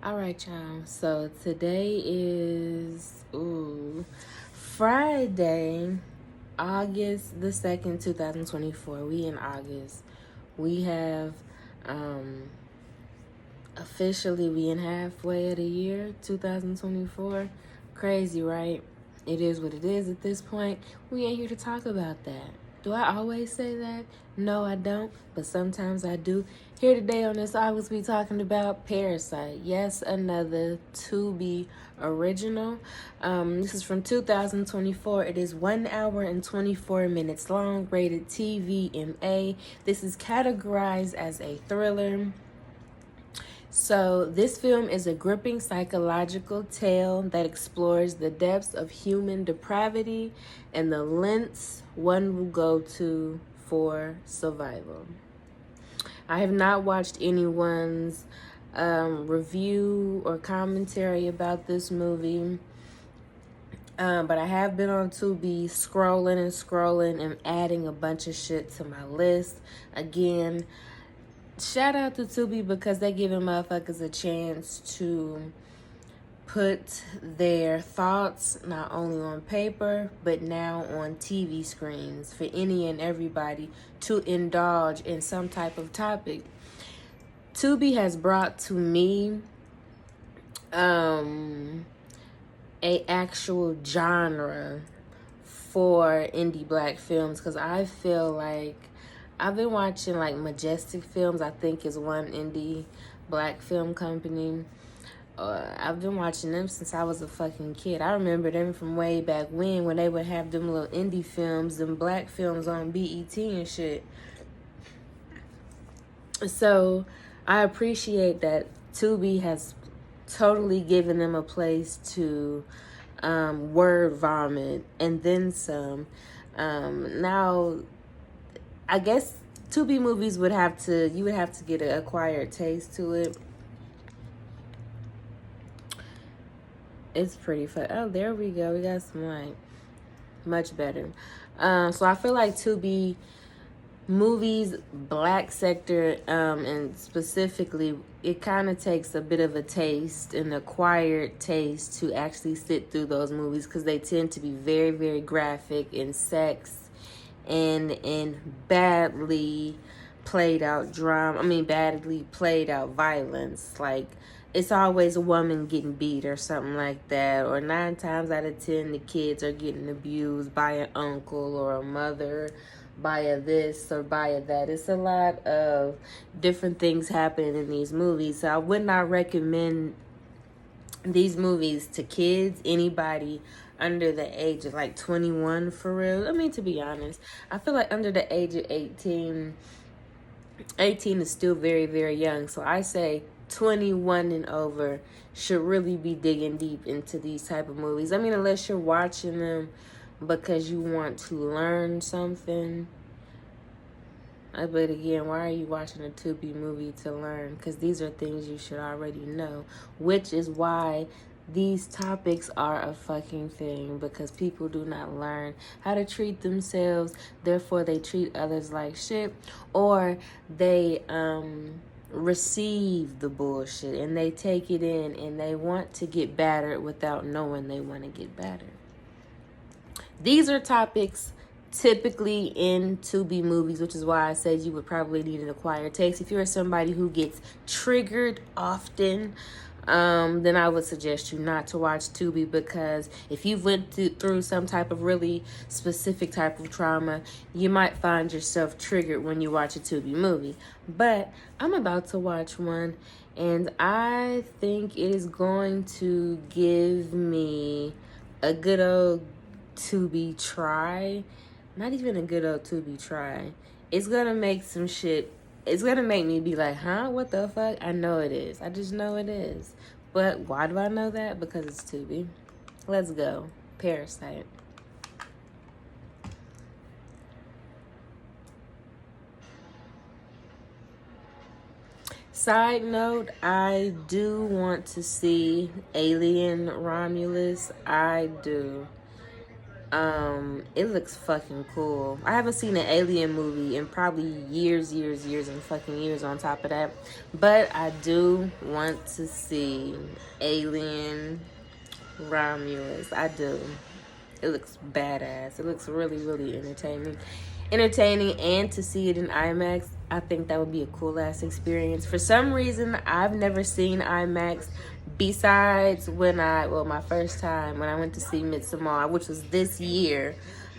All right, y'all. So today is Friday, August the 2nd, 2024. We in August. We have officially we in halfway of the year, 2024. Crazy, right? It is what it is at this point. We ain't here to talk about that. Do I always say that? No, I don't, but sometimes I do. Here today on this August, we talking about Parasite. Yes, another Tubi original. This is from 2024. It is 1 hour and 24 minutes long, rated TVMA. This is categorized as a thriller. So, this film is a gripping psychological tale that explores the depths of human depravity and the lengths one will go to for survival. I have not watched anyone's review or commentary about this movie, but I have been on Tubi scrolling and adding a bunch of shit to my list. Again, shout out to Tubi because they giving motherfuckers a chance to put their thoughts not only on paper but now on TV screens for any and everybody to indulge in some type of topic. Tubi has brought to me a actual genre for indie black films, because I feel like I've been watching like Majestic Films, I think is one indie black film company. I've been watching them since I was a fucking kid. I remember them from way back when they would have them little indie films, them black films on BET and shit. So I appreciate that Tubi has totally given them a place to word vomit and then some. Now, I guess Tubi movies you would have to get an acquired taste to it. It's pretty fun. Oh, there we go. We got some light. Much better. So I feel like Tubi movies, black sector, and specifically, it kind of takes a bit of a taste, an acquired taste, to actually sit through those movies, because they tend to be very, very graphic in sex and in badly played out drama. Badly played out violence. Like, it's always a woman getting beat or something like that, or 9 times out of 10 the kids are getting abused by an uncle or a mother, by a this or by a that. It's a lot of different things happening in these movies. So I would not recommend these movies to kids, anybody under the age of like 21 for real. To be honest, I feel like under the age of 18 is still very, very young. So I say 21 and over should really be digging deep into these type of movies. Unless you're watching them because you want to learn something. But again, why are you watching a Tubi movie to learn? Because these are things you should already know, which is why these topics are a fucking thing, because people do not learn how to treat themselves, therefore they treat others like shit, or they receive the bullshit and they take it in and they want to get battered without knowing they want to get battered. These are topics typically in Tubi movies, which is why I said you would probably need an acquired taste. If you're somebody who gets triggered often, then I would suggest you not to watch Tubi, because if you've went through some type of really specific type of trauma, you might find yourself triggered when you watch a Tubi movie. But I'm about to watch one, and I think it is going to give me a good old Tubi try. Not even a good old Tubi try. It's gonna make some shit. It's gonna make me be like, huh? What the fuck? I know it is. I just know it is. But why do I know that? Because it's Tubi. Let's go. Parasite. Side note, I do want to see Alien Romulus. I do. It looks fucking cool. I haven't seen an Alien movie in probably years and fucking years on top of that. But I do want to see Alien Romulus. I do. It looks badass. It looks really entertaining. And to see it in IMAX, I think that would be a cool ass experience. For some reason, I've never seen IMAX besides my first time when I went to see Midsommar, which was this year.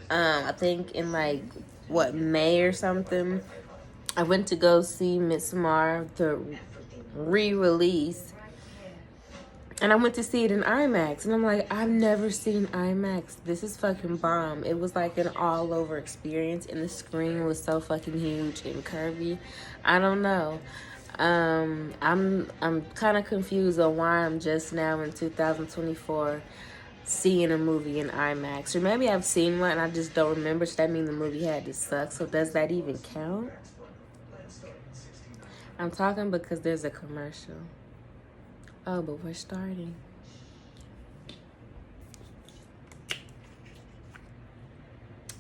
I think in like May or something. I went to go see Midsommar, the re-release, and I went to see it in IMAX. And I'm like, I've never seen IMAX. This is fucking bomb. It was like an all-over experience. And the screen was so fucking huge and curvy. I don't know. I'm kind of confused on why I'm just now in 2024 seeing a movie in IMAX. Or maybe I've seen one and I just don't remember. So that means the movie had to suck. So does that even count? I'm talking because there's a commercial. Oh, but we're starting.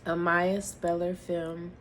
A Maya Speller film.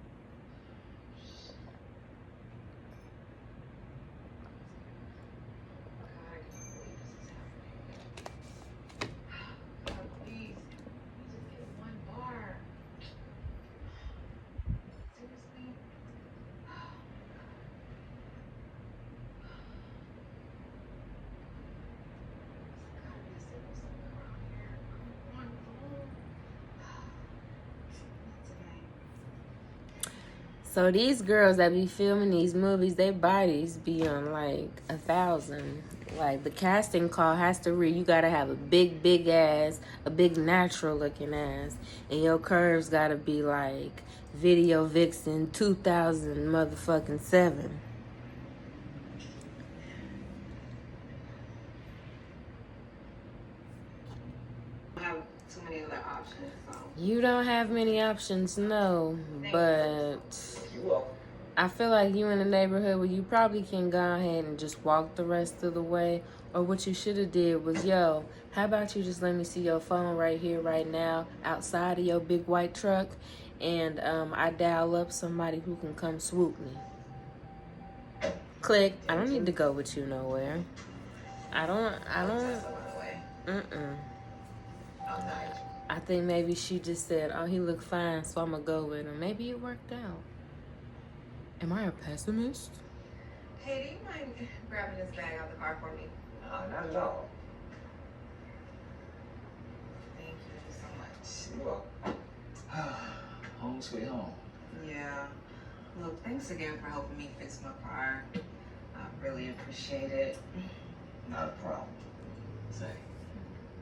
So these girls that be filming these movies, their bodies be on like 1,000. Like the casting call has to read, you gotta have a big ass, a big natural looking ass, and your curves gotta be like Video Vixen 2000 motherfucking 7. Too many other options. So. You don't have many options, no, but I feel like you in a neighborhood where you probably can go ahead and just walk the rest of the way. Or what you should have did was, yo, how about you just let me see your phone right here, right now, outside of your big white truck, and I dial up somebody who can come swoop me. Click. I don't need to go with you nowhere. I don't. I think maybe she just said, oh, he looked fine, so I'm going to go with him. Maybe it worked out. Am I a pessimist? Hey, do you mind grabbing this bag out of the car for me? Not at all. Thank you so much. You're welcome. Home sweet home. Yeah. Look, thanks again for helping me fix my car. I really appreciate it. Not a problem. Say,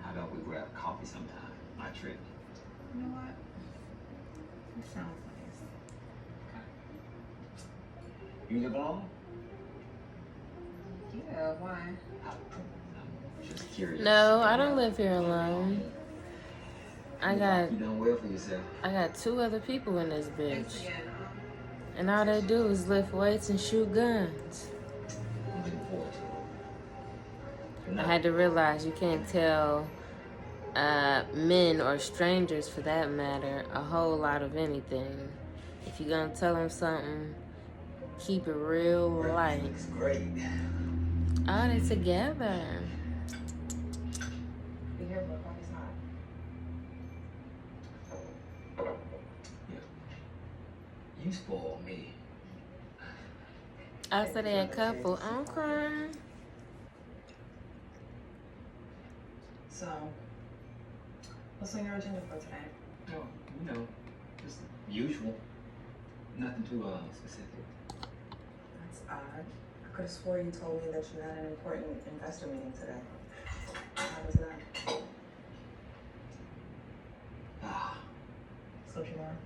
how about we grab coffee sometime? My treat. You know what? That sounds nice. You live alone? Yeah, why? I'm just curious. No, I don't live here alone. You done well for yourself. I got 2 other people in this Thanks bitch. again. And all they do is lift weights and shoot guns. I'm looking forward to it. I had to realize you can't tell men or strangers, for that matter, a whole lot of anything. If you're gonna tell them something, keep it real light. Looks great. Oh, they together. Be careful, coffee's hot. Yeah. You spoil me. I said they a couple. I'm crying. So, what's on your agenda for today? Oh, just the usual. Nothing too specific. That's odd. I could have swore you told me that you had an important investor meeting today. How was that? Slipped your mind?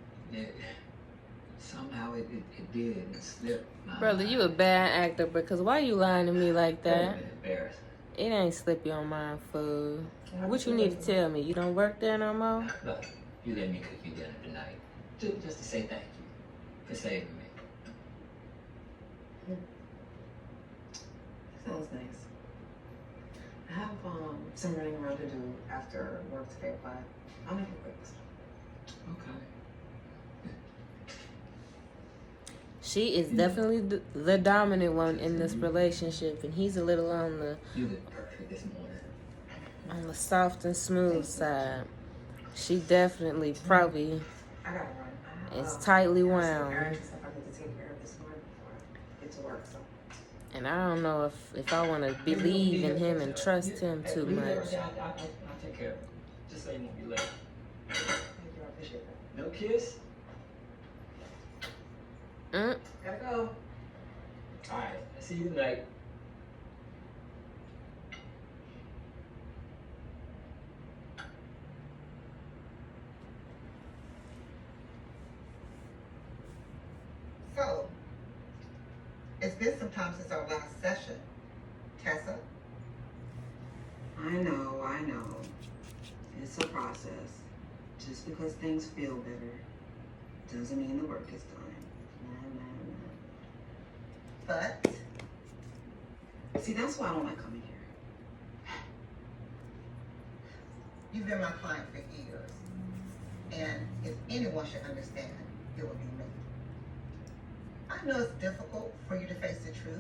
Somehow it did. It slipped. Brother, you a bad actor, because why you lying to me like that? Embarrassed. It ain't slip your mind, fool. What you need to tell me? You don't work there no more? Look, you let me cook you dinner tonight. Just to say thank you for saving me. Sounds nice. I have some running around to do after work today, but I'll make it quick. Okay. She is definitely the dominant one in this relationship, and he's a little on You look perfect this morning. the soft and smooth side. She definitely probably I gotta run. is tightly Some wound. errands and stuff I need to take care of this morning before I get to work. So. And I don't know if I want to believe in him and trust him too Leave much. everything. I'll take care of it. Just so you won't be late. Thank you. I appreciate that. No kiss? Gotta go. Alright, see you tonight. So, it's been some time since our last session. Tessa? I know. It's a process. Just because things feel better doesn't mean the work is done. But, See, that's why I don't like coming here. you've been my client for years. And if anyone should understand, it would be me. I know it's difficult for you to face the truth,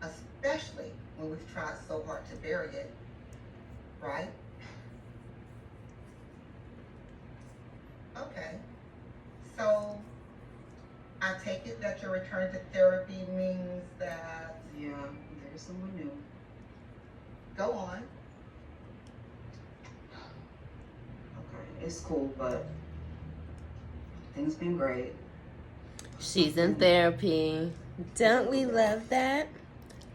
especially when we've tried so hard to bury it, right? Okay. So, I take it that your return to therapy means that, Yeah, there's someone new. go on. Okay, it's cool, but things been great. She's in therapy. Don't we love that?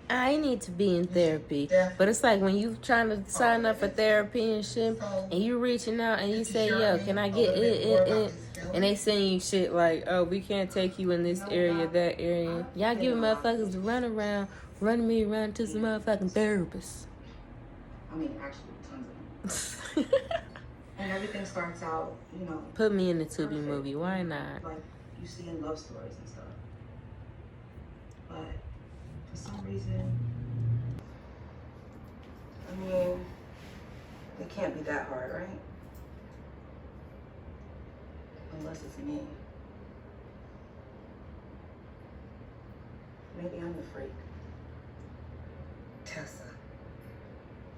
I need to be in therapy. But it's like when you trying to sign up for therapy and shit, and you reaching out and you say, yo, can I get it? And they send you shit like, oh, we can't take you in this area, that area. Y'all giving motherfuckers to run around, running me around to some motherfucking therapists. I mean, actually, tons of them. And everything starts out, you know. Put me in the Tubi perfect. movie. Why not? Like you see in love stories and stuff. But for some reason, I mean, it can't be that hard, right? Unless it's me. Maybe I'm the freak. Tessa,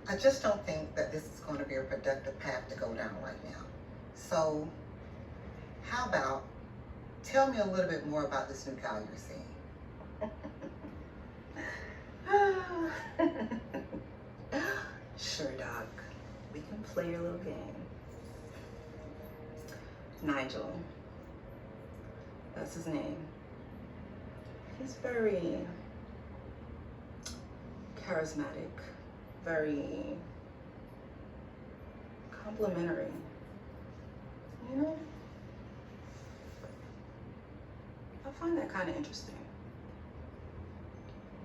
I just don't think that this is going to be a productive path to go down right now. So, how about tell me a little bit more about this new guy you're seeing? Sure, Doc. We can play your little game. Nigel. That's his name. He's very charismatic, very complimentary. You know? I find that kind of interesting.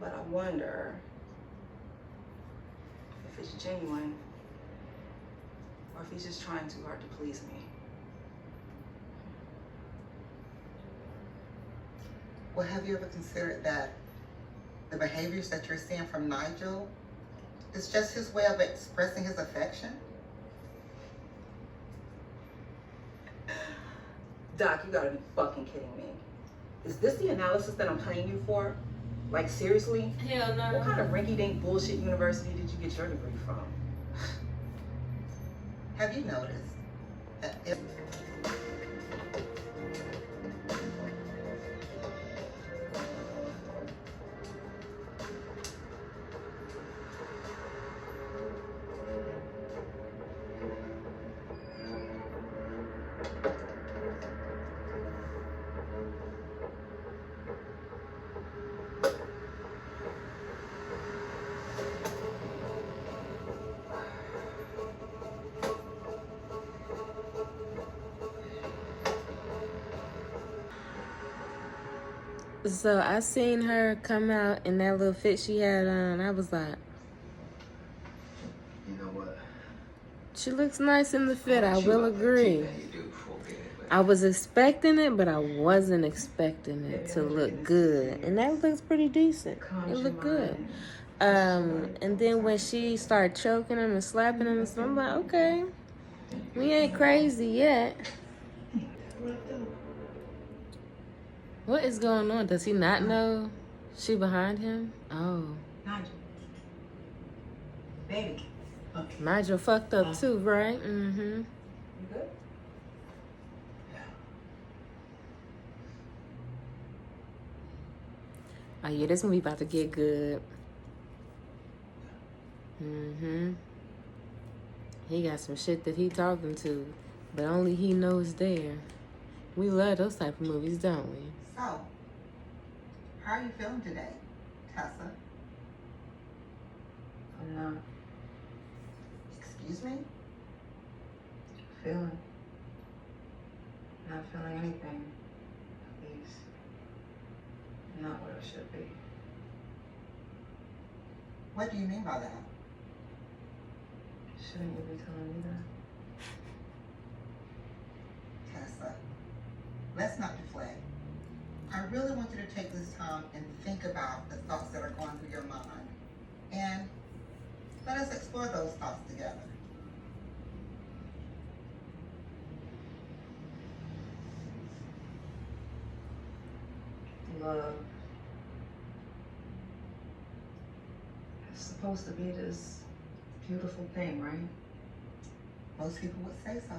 But I wonder if it's genuine or if he's just trying too hard to please me. Well, have you ever considered that the behaviors that you're seeing from Nigel is just his way of expressing his affection? Doc, you gotta be fucking kidding me. Is this the analysis that I'm paying you for? Like, seriously? Hell no. What kind of rinky-dink bullshit university did you get your degree from? Have you noticed that if So I seen her come out in that little fit she had on. I was like, You know what? she looks nice in the fit. I You will love that agree. thing you do before bed, but I was expecting it, but I wasn't expecting it to look good. And that looks pretty decent. It looked good. And then when she started choking him and slapping him, so I'm like, okay, we ain't crazy yet. What is going on? Does he not know she behind him? Oh. Nigel. Baby. Nigel fucked up too, right? Mm-hmm. You good? Oh yeah, this movie about to get good. Mm-hmm. He got some shit that he talking to, but only he knows there. We love those type of movies, don't we? So, how are you feeling today, Tessa? I'm not Excuse me? feeling. Not feeling anything. At least. Not what it should be. What do you mean by that? Shouldn't you be telling me that? Tessa, let's not deflect. I really want you to take this time and think about the thoughts that are going through your mind. And let us explore those thoughts together. Love. It's supposed to be this beautiful thing, right? Most people would say so.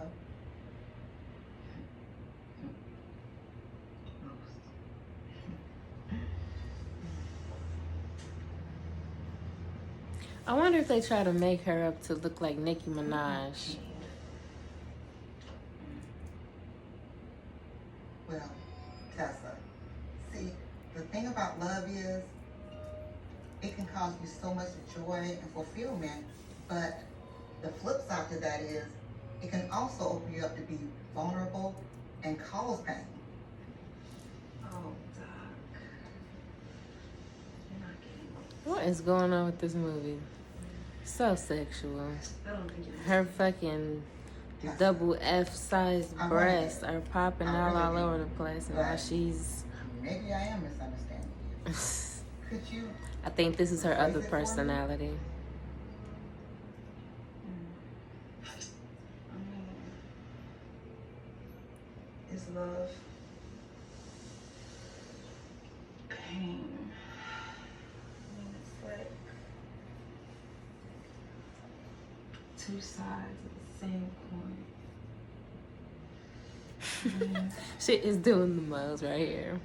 Most. I wonder if they try to make her up to look like Nicki Minaj. Well, Tessa, see, the thing about love is it can cause you so much joy and fulfillment, but the flip side to that is it can also open you up to be vulnerable and cause pain. Oh, Doc. You're not getting it. What is going on with this movie? So sexual. I don't think you're Her fucking double F size breasts are popping out all over the place, and now she's. Maybe I am misunderstanding you. Could you? I think this is her other personality. Is love pain? It's like two sides of the same coin. Shit is doing the most right here.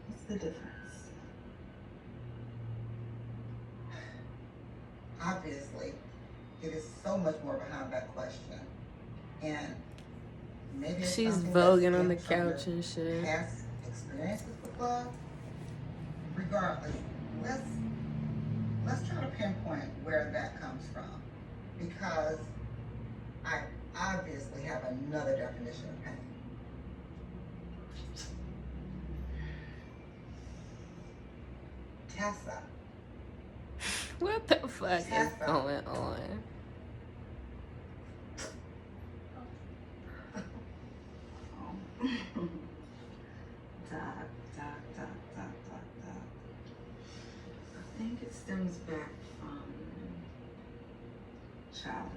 What's the difference? Obviously, it is so much more behind that question. And maybe it's She's something voguing that on the stems from your couch and shit. past experiences with love. Regardless, let's try to pinpoint where that comes from, because I obviously have another definition of pain. Tessa, What the fuck is going on? Doc. I think it stems back from childhood.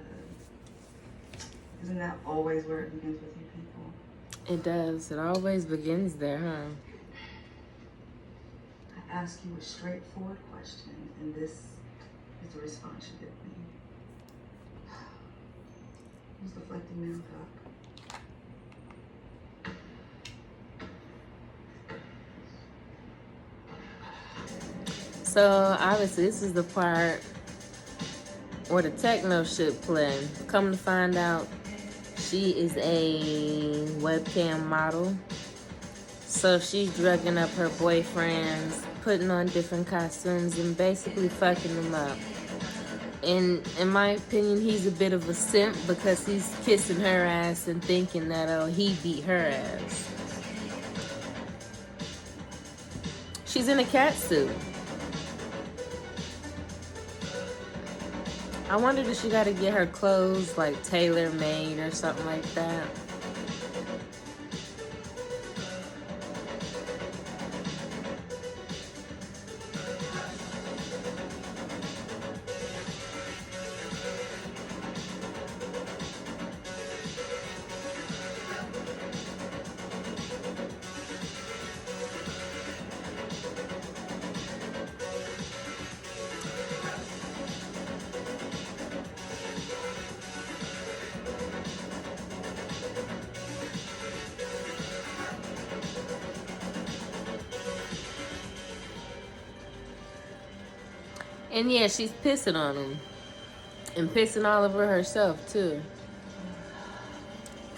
Isn't that always where it begins with you people? It does. It always begins there, huh? I ask you a straightforward question, and this is the response you give me. Who's deflecting now, Doc? So obviously this is the part where the techno shit play. Come to find out, she is a webcam model. So she's drugging up her boyfriends, putting on different costumes, and basically fucking them up. And in my opinion, he's a bit of a simp because he's kissing her ass and thinking that he beat her ass. She's in a cat suit. I wondered if she got to get her clothes like tailor-made or something like that. And yeah, she's pissing on him. And pissing all over herself, too.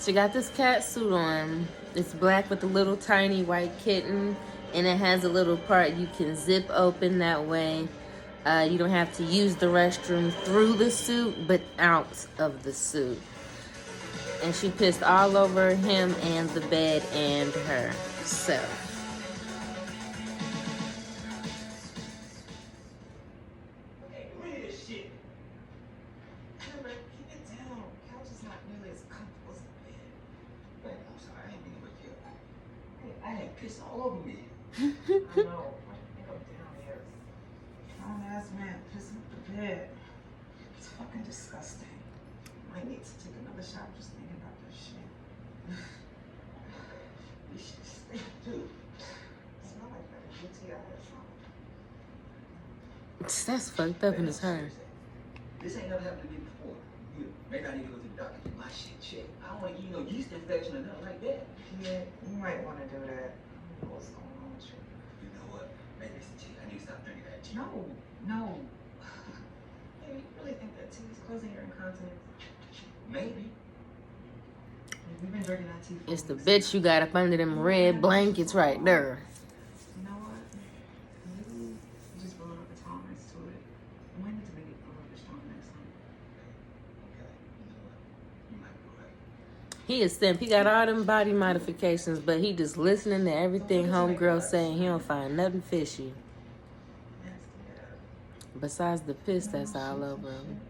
She got this cat suit on. It's black with a little tiny white kitten. And it has a little part you can zip open that way. You don't have to use the restroom through the suit, but out of the suit. And she pissed all over him and the bed and herself. Hey, look at this shit. Hey, man, keep it down. Couch is not nearly as comfortable as the bed. Man, I'm sorry, I ain't mean to wake you up. Hey, I had piss all over me. I know. I think I'm down here. Grown ass man pissing up the bed. It's fucking disgusting. I need to take another shower just thinking about that shit. This shit stink, too. Smell like that UTI or something. That's fucked up and it's her. This ain't never happened to me before. Maybe I need to go to the doctor and get my shit checked. I don't want to get no yeast infection or nothing like that. Yeah, you might want to do that. I don't know what's going on with you. You know what? Maybe it's the tea. I need to stop drinking that tea. No. Hey, you really think that tea is causing your incontinence? Maybe. We've been drinking that tea for It's the weeks. bitch you got up under them red blankets right there. You know what? Maybe you just build up a tolerance to it. We might need to make it a little bit stronger next time. Okay. You know what? You might be right. He is simp. He got all them body modifications, but he just listening to everything homegirl saying. He don't find nothing fishy. Besides the piss that's all over him.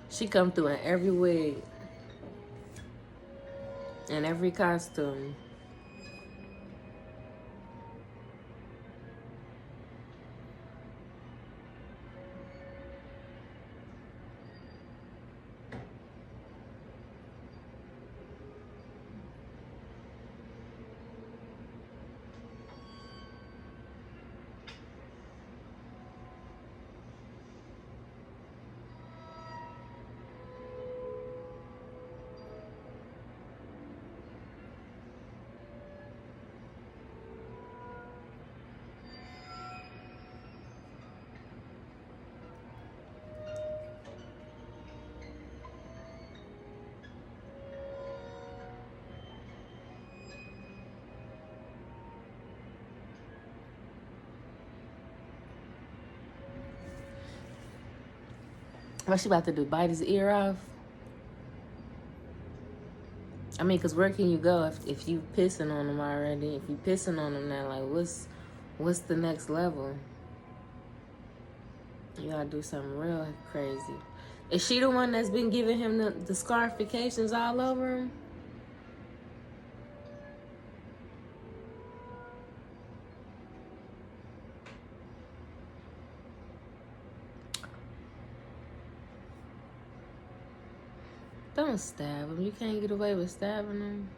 She come through in every wig and every costume. What she about to do? Bite his ear off? I mean, cause where can you go if you pissing on him already? If you pissing on him now, like what's the next level? You gotta do something real crazy. Is she the one that's been giving him the scarifications all over him? Don't stab him. You can't get away with stabbing him.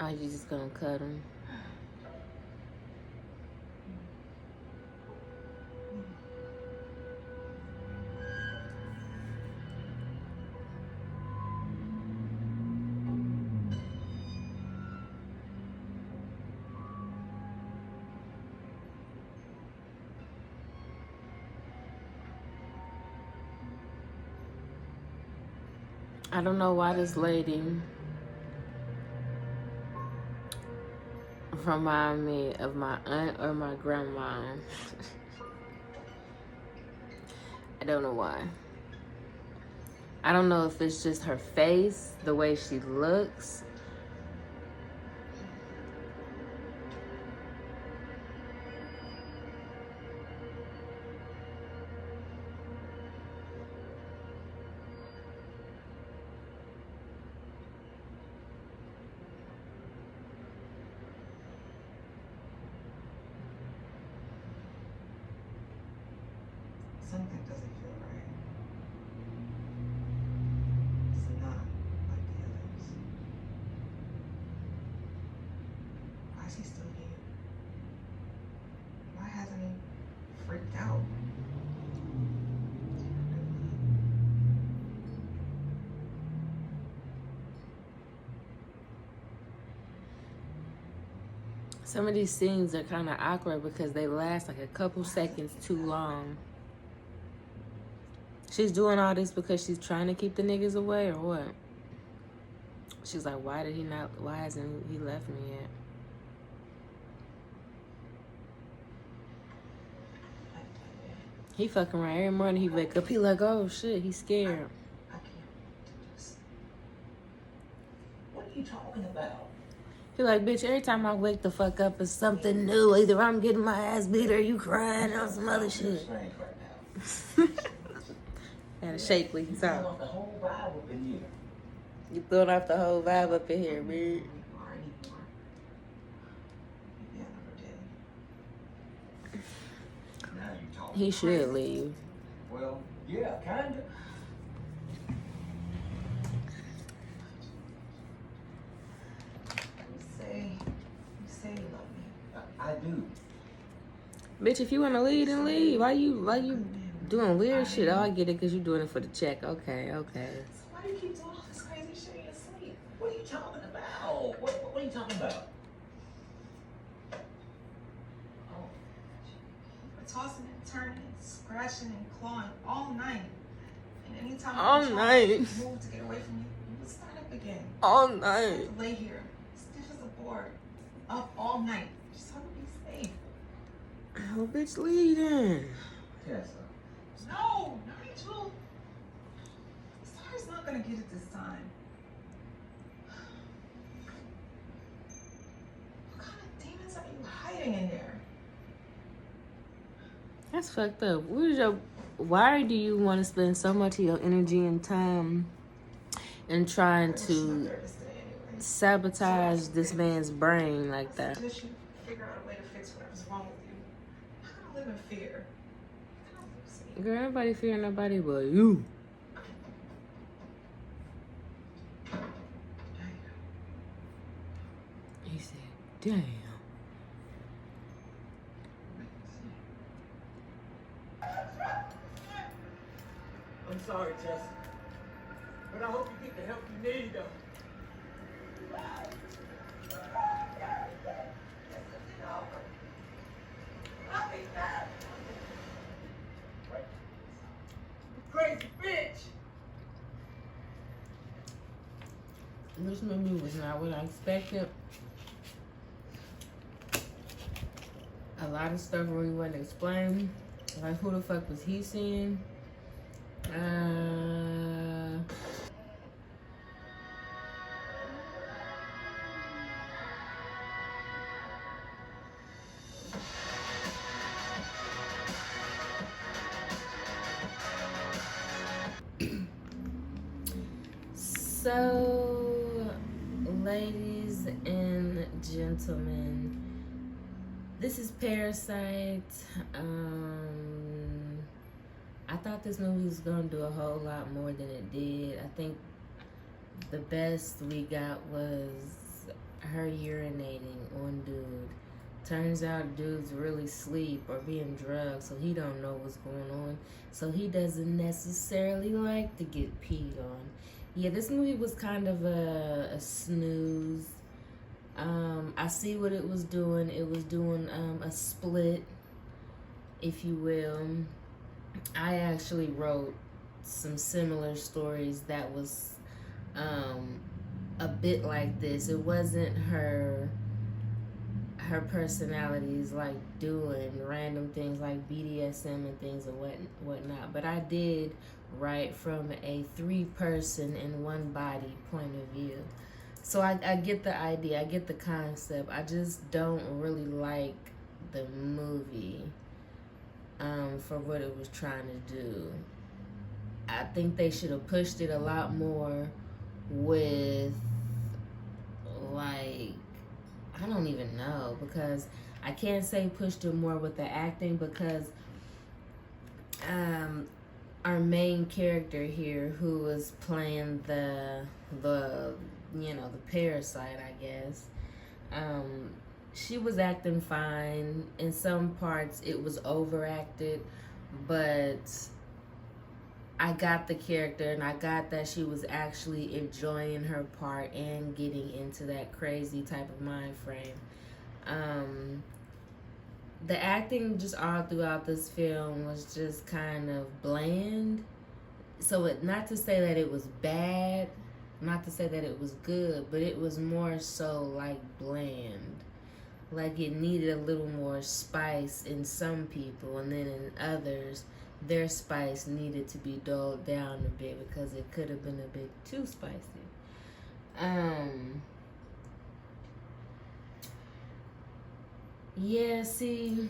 Or you just gonna cut him? I don't know why this lady remind me of my aunt or my grandma. I don't know why. I don't know if it's just her face, the way she looks. Something doesn't feel right. It's not like the others. is he still here? Why hasn't he freaked out? Some of these scenes are kind of awkward because they last like a couple seconds too long. She's doing all this because she's trying to keep the niggas away or what? She's like, why hasn't he left me yet? He fucking around every morning. He wake up. He like, oh shit. He's scared. I can't do this. What are you talking about? He like, bitch. Every time I wake the fuck up, it's something new. Either I'm getting my ass beat or you crying or some other shit. Gotta shake when you talk. The whole vibe up in here. You throwing off the whole vibe up in here, bitch. He should leave. Well, yeah, kinda. You say you love me. I do. Bitch, if you wanna leave, then leave. Why you doing weird shit? Oh, I get it, cause you doing it for the check. Okay. So why do you keep doing all this crazy shit in your sleep? What are you talking about? What are you talking about? Oh, we're tossing and turning and scratching and clawing all night. And anytime I try to move to get away from you, you would start up again. All I night. have to lay here, stiff as a board, up all night. Just trying to be safe. Oh, bitch, leave then. Tessa. No, Nigel. Sarah's not gonna get it this time. What kind of demons are you hiding in there? That's fucked up. Why do you want to spend so much of your energy and time in trying to sabotage this man's brain like that? I suggest you figure out a way to fix whatever's wrong with you. I'm not gonna live in fear. Girl, nobody fear nobody but you. He said, damn. I'm sorry, Tess. But I hope you get the help you need, though. Crazy bitch! This movie was not what I expected. A lot of stuff really wasn't explained. Like, who the fuck was he seeing? So, ladies and gentlemen, this is Parasite. I thought this movie was gonna do a whole lot more than it did. I think the best we got was her urinating on dude. Turns out dude's really asleep or being drugged, so he don't know what's going on. So he doesn't necessarily like to get peed on. Yeah, this movie was kind of a snooze. I see what it was doing. It was doing a split, if you will. I actually wrote some similar stories that was a bit like this. It wasn't her personalities like doing random things like BDSM and things and whatnot. But I did write from a 3-person in one body point of view. So I get the idea, I get the concept. I just don't really like the movie for what it was trying to do. I think they should have pushed it a lot more with, like, I don't even know, because I can't say pushed it more with the acting, because our main character here, who was playing the parasite, I guess, she was acting fine. In some parts, it was overacted, but I got the character and I got that she was actually enjoying her part and getting into that crazy type of mind frame. The acting just all throughout this film was just kind of bland. So not to say that it was bad, not to say that it was good, but it was more so like bland. Like it needed a little more spice in some people, and then in others, their spice needed to be dulled down a bit because it could have been a bit too spicy. Yeah, see,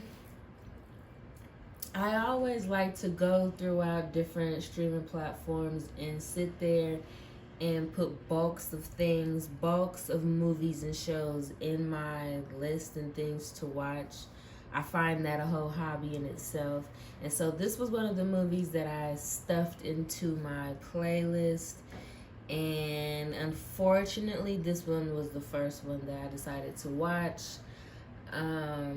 I always like to go throughout different streaming platforms and sit there and put bulks of things, bulks of movies and shows in my list and things to watch. I find that a whole hobby in itself. And so this was one of the movies that I stuffed into my playlist. And unfortunately, this one was the first one that I decided to watch.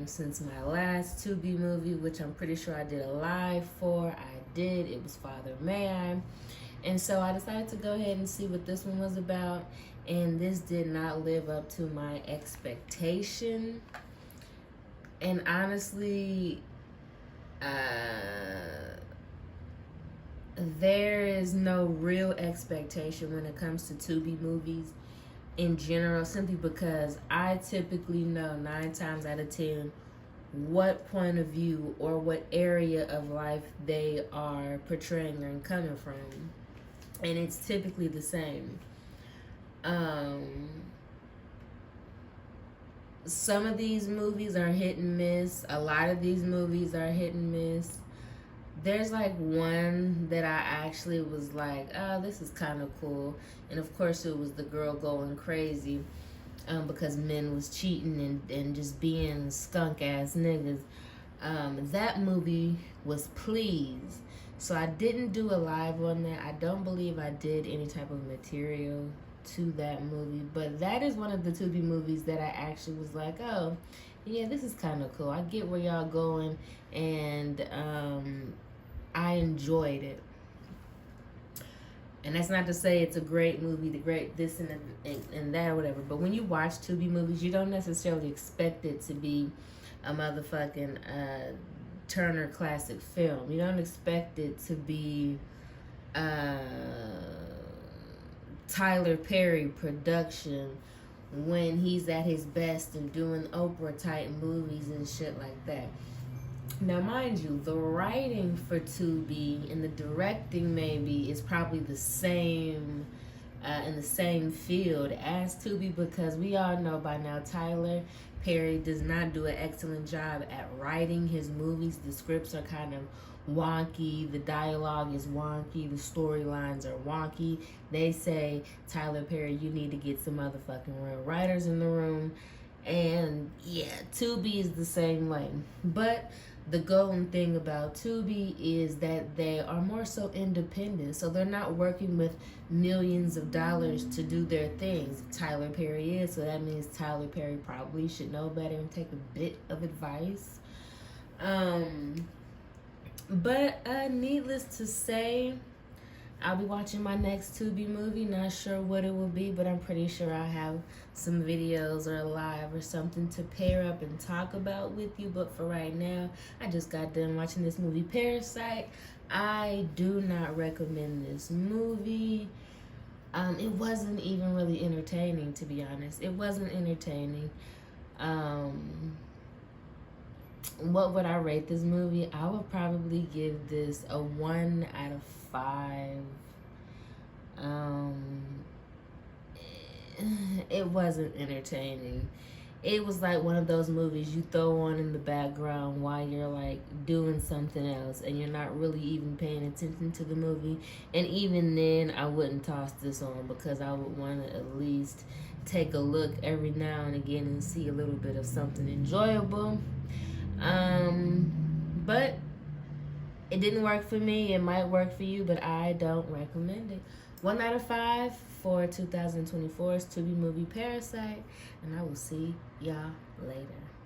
Since my last Tubi movie, which I'm pretty sure I did a live for, I did. It was Father May I. And so I decided to go ahead and see what this one was about. And this did not live up to my expectation. And honestly, there is no real expectation when it comes to Tubi movies in general, simply because I typically know 9 times out of 10 what point of view or what area of life they are portraying and coming from. And it's typically the same. Some of these movies are hit and miss. A lot of these movies are hit and miss. There's like one that I actually was like, oh, this is kind of cool. And of course it was the girl going crazy because men was cheating and just being skunk ass niggas. That movie was Please. So I didn't do a live on that. I don't believe I did any type of material to that movie. But that is one of the Tubi movies that I actually was like, oh, yeah, this is kind of cool. I get where y'all going. And I enjoyed it. And that's not to say it's a great movie, the great this and that or whatever. But when you watch Tubi movies, you don't necessarily expect it to be a motherfucking Turner classic film. You don't expect it to be Tyler Perry production when he's at his best and doing Oprah type movies and shit like that. Now, mind you, the writing for Tubi and the directing maybe is probably the same in the same field as Tubi, because we all know by now Tyler Perry does not do an excellent job at writing his movies. The scripts are kind of wonky, the dialogue is wonky, the storylines are wonky. They say, Tyler Perry, you need to get some motherfucking real writers in the room. And yeah, Tubi is the same way. But the golden thing about Tubi is that they are more so independent. So they're not working with millions of dollars to do their things. Tyler Perry is, so that means Tyler Perry probably should know better and take a bit of advice. But needless to say, I'll be watching my next Tubi movie. Not sure what it will be, but I'm pretty sure I'll have some videos or a live or something to pair up and talk about with you. But for right now, I just got done watching this movie, Parasite. I do not recommend this movie. It wasn't even really entertaining, to be honest. It wasn't entertaining. What would I rate this movie? I would probably give this a 1 out of 5. It wasn't entertaining. It was like one of those movies you throw on in the background while you're like doing something else and you're not really even paying attention to the movie. And even then, I wouldn't toss this on because I would want to at least take a look every now and again and see a little bit of something enjoyable. But it didn't work for me. It might work for you, but I don't recommend it. 1 out of 5 for 2024's Tubi movie Parasite. And I will see y'all later.